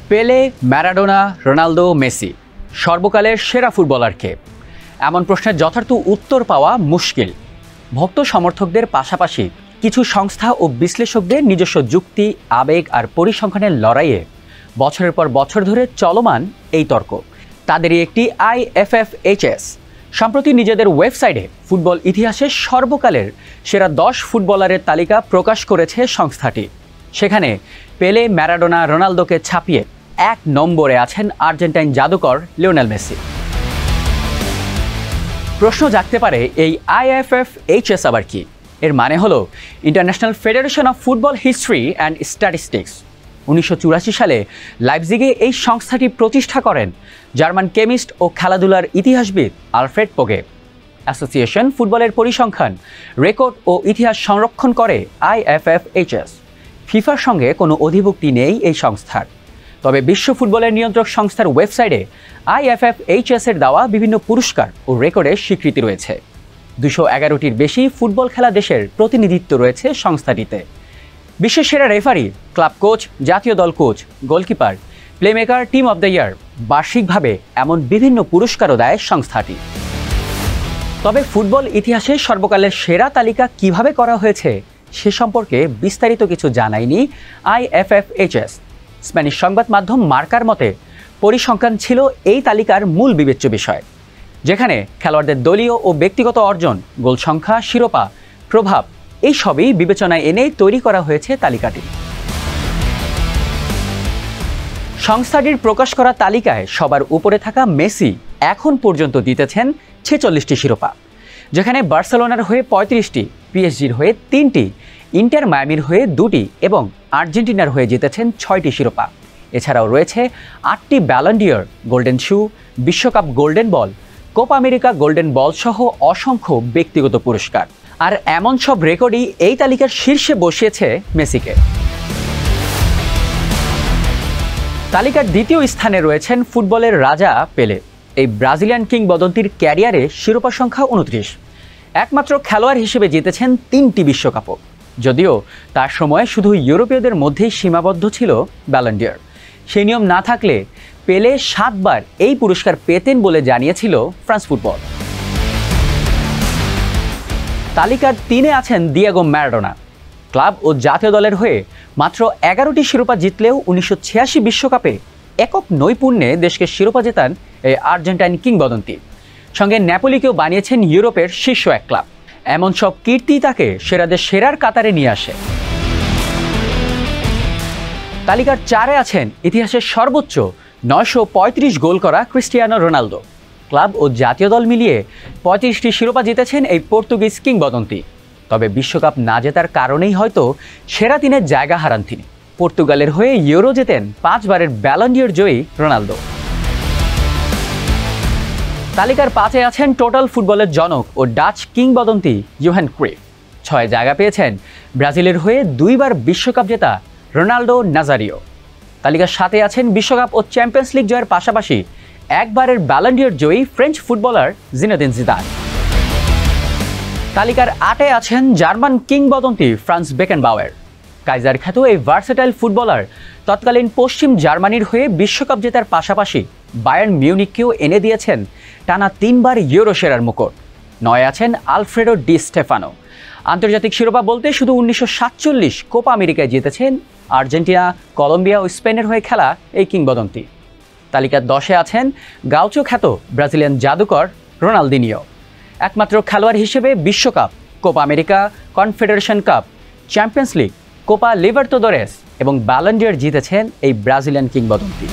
পেলে, Maradona, Ronaldo, Messi সর্বকালের সেরা ফুটবলার কে? এমন প্রশ্নের যথার্থ উত্তর পাওয়া মুশকিল। ভক্ত সমর্থকদের পাশাপাশি কিছু সংস্থা ও বিশ্লেষকদের নিজস্ব যুক্তি, আবেগ আর পরিসংখ্যানের লড়াইয়ে বছরের পর বছর ধরে চলমান এই তর্ক। তাদেরই একটি IFFHS সম্প্রতি নিজেদের ওয়েবসাইটে ফুটবল ইতিহাসের সর্বকালের সেরা 10 ফুটবলারের তালিকা প্রকাশ করেছে সংস্থাটি। সেখানে পেলে, ম্যারাডোনা, রোনালদোকে ছাপিয়ে 1 নম্বরে আছেন আর্জেন্টাইন জাদুকর লিওনেল মেসি। প্রশ্ন জাগতে পারে, এই IFFHS আবার কি? এর মানে হলো international federation of football history and statistics. 1984 সালে লাইপজিগে এই সংস্থাটি প্রতিষ্ঠা করেন জার্মান কেমিস্ট ও খেলাধুলার ইতিহাসবিদ আলফ্রেড পোগে। অ্যাসোসিয়েশন ফুটবলের পরিসংখ্যান, রেকর্ড ও ইতিহাস সংরক্ষণ করে IFFHS। ফিফার সঙ্গে কোনো অধিভুক্তি নেই এই সংস্থার। তবে বিশ্ব ফুটবলের নিয়ন্ত্রক সংস্থার ওয়েবসাইটে IFFHS এর দেওয়া বিভিন্ন পুরস্কার ও রেকর্ডের স্বীকৃতি রয়েছে। 211টির বেশি ফুটবল খেলা দেশের প্রতিনিধিত্ব রয়েছে সংস্থাটিতে। বিশ্বের সেরা রেফারি, ক্লাব কোচ, জাতীয় দল coach, goalkeeper, playmaker, team of the year, বার্ষিকভাবে এমন বিভিন্ন পুরস্কারও দেয় সংস্থাটি। তবে ফুটবল ইতিহাসে সর্বকালের সেরা তালিকা কিভাবে করা হয়েছে সে সম্পর্কে বিস্তারিত কিছু জানায়নি IFFHS। স্প্যানিশ সংবাদ মাধ্যম মার্কার মতে পরিসংখ্যান ছিল এই তালিকার মূল বিবেচ্য বিষয়, যেখানে খেলোয়াড়দের দলীয় ও ব্যক্তিগত অর্জন, গোল সংখ্যা, শিরোপা, প্রভাব এই সবই বিবেচনায় এনে তৈরি করা হয়েছে তালিকাটি। সংস্থাটির প্রকাশ করা তালিকায় সবার উপরে থাকা মেসি এখন পর্যন্ত জিতেছেন 46টি শিরোপা, যেখানে বার্সেলোনার হয়ে 35টি, PSG-র হয়ে 3টি, ইন্টার মায়ামির হয়ে 2টি এবং আর্জেন্টিনার হয়ে জিতেছেন 6টি শিরোপা। এছাড়াও রয়েছে 8টি ব্যালন ডি'র, গোল্ডেন শু, বিশ্বকাপ golden ball, Copa America golden ball সহ অসংখ্য ব্যক্তিগত পুরস্কার। আর এমন সব রেকর্ডই এই তালিকার শীর্ষে বসিয়েছে মেসিকে। তালিকার দ্বিতীয় স্থানে রয়েছেন ফুটবলের রাজা পেলে। এই ব্রাজিলিয়ান কিংবদন্তির ক্যারিয়ারে শিরোপা সংখ্যা 29। একমাত্র খেলোয়াড় হিসেবে জিতেছেন 3টি বিশ্বকাপও, যদিও তার সময় শুধু ইউরোপীয়দের মধ্যেই সীমাবদ্ধ ছিল ব্যালন ডি'র। সেই নিয়ম না থাকলে পেলে 7 বার এই পুরস্কার পেতেন বলে জানিয়েছিল ফ্রান্স ফুটবল। তালিকার 3-এ আছেন দিয়েগো ম্যারাডোনা। ক্লাব ও জাতীয় দলের হয়ে মাত্র 11টি শিরোপা জিতলেও 1986 বিশ্বকাপে একক নৈপুণ্যে দেশকে শিরোপা জেতান এই আর্জেন্টাইন কিংবদন্তি। সঙ্গে নেপোলিকেও বানিয়েছেন ইউরোপের শীর্ষ এক ক্লাব। এমন সব কীর্তি তাকে সেরাদের সেরার কাতারে নিয়ে আসে। তালিকার 4-এ আছেন ইতিহাসের সর্বোচ্চ 935 গোল করা ক্রিস্টিয়ানো রোনালদো। ক্লাব ও জাতীয় দল মিলিয়ে 35টি শিরোপা জিতেছেন এই পর্তুগিজ কিংবদন্তি। তবে বিশ্বকাপ না জেতার কারণেই হয়তো সেরা 3-এ জায়গা হারান তিনি। পর্তুগালের হয়ে ইউরো জেতেন 5 বারের ব্যালন ডি'র জয়ী রোনালদো। তালিকার 5-এ আছেন টোটাল ফুটবলের জনক ও ডাচ কিংবদন্তি ইয়োহান ক্রুইফ। 6 জায়গা পেয়েছেন ব্রাজিলের হয়ে 2 বার বিশ্বকাপ জেতা রোনাল্ডো নাজারিও। তালিকার 7-এ আছেন বিশ্বকাপ ও চ্যাম্পিয়ন্স লিগ জয়ের পাশাপাশি 1 বারের ব্যালন ডি'র জয়ী ফ্রেঞ্চ ফুটবলার জিনেদিন জিদান। তালিকার 8-এ আছেন জার্মান কিংবদন্তি ফ্রান্স বেকেনবাওয়ার। কাইজার খ্যাত এই ভার্সেটাইল ফুটবলার তৎকালীন পশ্চিম জার্মানির হয়ে বিশ্বকাপ জেতার পাশাপাশি বায়ার্ন মিউনিককেও এনে দিয়েছেন টানা 3 বার ইউরো সেরার মুকুট। 9-এ আছেন আলফ্রেডো ডি স্টেফানো। আন্তর্জাতিক শিরোপা বলতে শুধু 1947 কোপা আমেরিকায় জিতেছেন আর্জেন্টিনা, কলম্বিয়া ও স্পেনের হয়ে খেলা এই কিংবদন্তি। তালিকার 10-এ আছেন গাউচো খ্যাত ব্রাজিলিয়ান জাদুকর রোনালদিনিও। একমাত্র খেলোয়াড় হিসেবে বিশ্বকাপ, Copa America, confederation cup, champions league, Copa Libertadores এবং ব্যালন ডি'র জিতেছেন এই ব্রাজিলিয়ান কিংবদন্তি।